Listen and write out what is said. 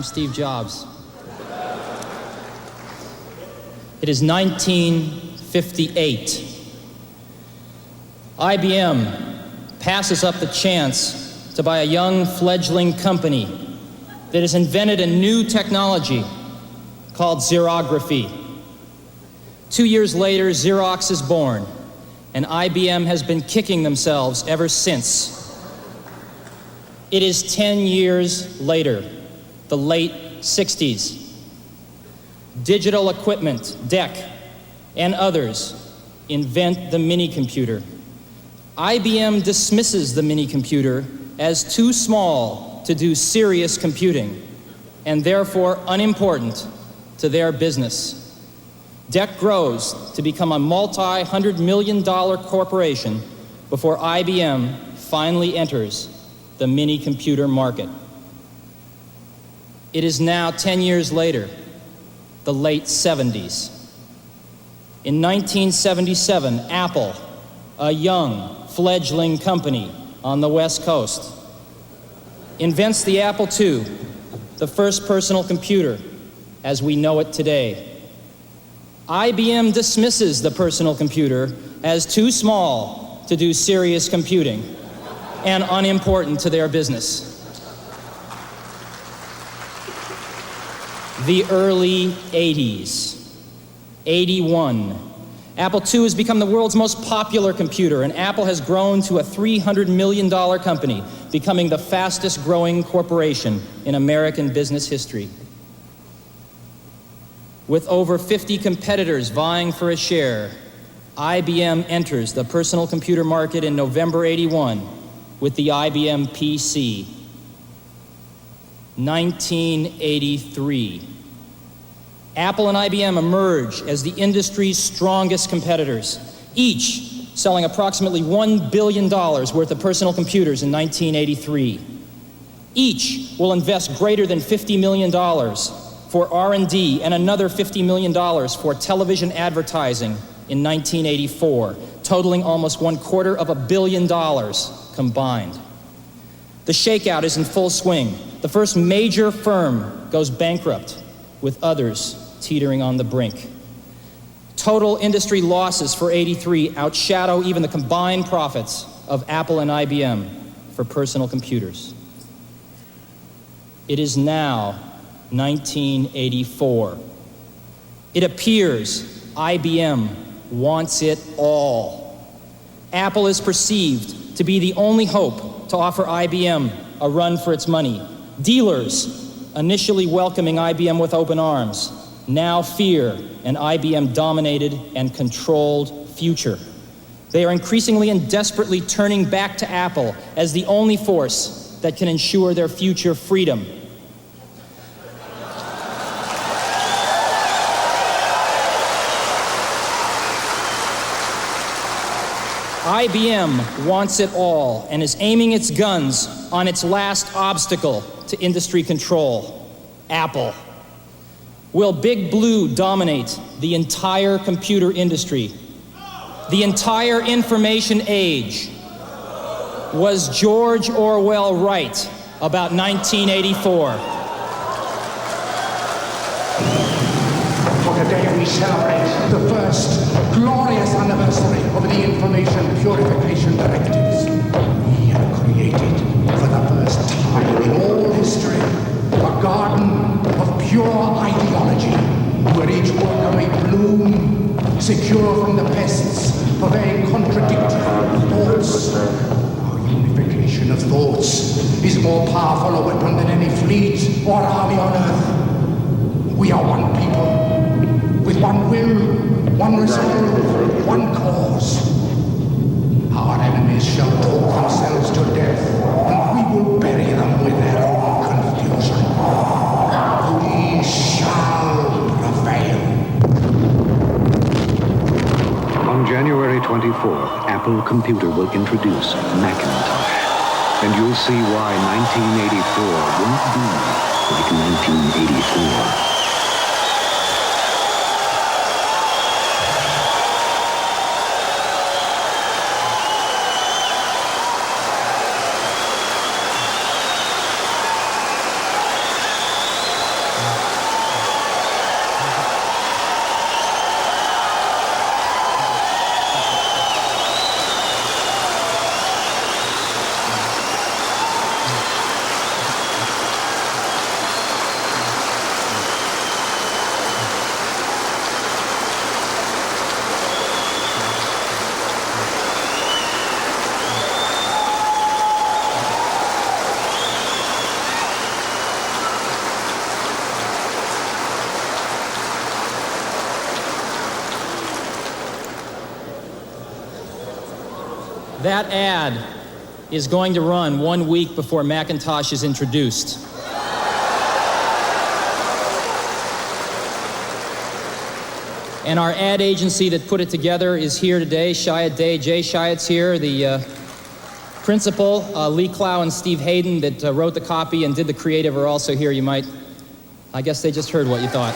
I'm Steve Jobs. It is 1958. IBM passes up the chance to buy a young fledgling company that has invented a new technology called xerography. 2 years later, Xerox is born, and IBM has been kicking themselves ever since. It is 10 years later, the late 60s. Digital Equipment, DEC, and others invent the mini-computer. IBM dismisses the mini-computer as too small to do serious computing, and therefore unimportant to their business. DEC grows to become a multi-hundred-million-dollar corporation before IBM finally enters the mini-computer market. It is now 10 years later, the late 70s. In 1977, Apple, a young, fledgling company on the West Coast, invents the Apple II, the first personal computer as we know it today. IBM dismisses the personal computer as too small to do serious computing and unimportant to their business. The early 80s, 81. Apple II has become the world's most popular computer, and Apple has grown to a $300 million company, becoming the fastest growing corporation in American business history. With over 50 competitors vying for a share, IBM enters the personal computer market in November 81 with the IBM PC. 1983. Apple and IBM emerge as the industry's strongest competitors, each selling approximately $1 billion worth of personal computers in 1983. Each will invest greater than $50 million for R&D and another $50 million for television advertising in 1984, totaling almost $250 million combined. The shakeout is in full swing. The first major firm goes bankrupt, with others teetering on the brink. Total industry losses for 83 outshadow even the combined profits of Apple and IBM for personal computers. It is now 1984. It appears IBM wants it all. Apple is perceived to be the only hope to offer IBM a run for its money. Dealers, initially welcoming IBM with open arms, now fear an IBM-dominated and controlled future. They are increasingly and desperately turning back to Apple as the only force that can ensure their future freedom. IBM wants it all and is aiming its guns on its last obstacle to industry control, Apple. Will Big Blue dominate the entire computer industry? The entire information age? Was George Orwell right about 1984? For today we celebrate the first glorious anniversary of the Information Purification Directives. We have created, for the first time in all history, a garden of pure ideology, where each worker may bloom, secure from the pests of vain contradictory thoughts. Our unification of thoughts is more powerful a weapon than any fleet or army on earth. We are one people, with one will, one resolve, one cause. Our enemies shall talk themselves to death, and we will bury them with their own confusion. We shall prevail. On January 24th, Apple Computer will introduce Macintosh. And you'll see why 1984 won't be like 1984. That ad is going to run 1 week before Macintosh is introduced. And our ad agency that put it together is here today. Chiat Day, Jay Chiat's here. The principal, Lee Clow and Steve Hayden, that wrote the copy and did the creative, are also here. I guess they just heard what you thought.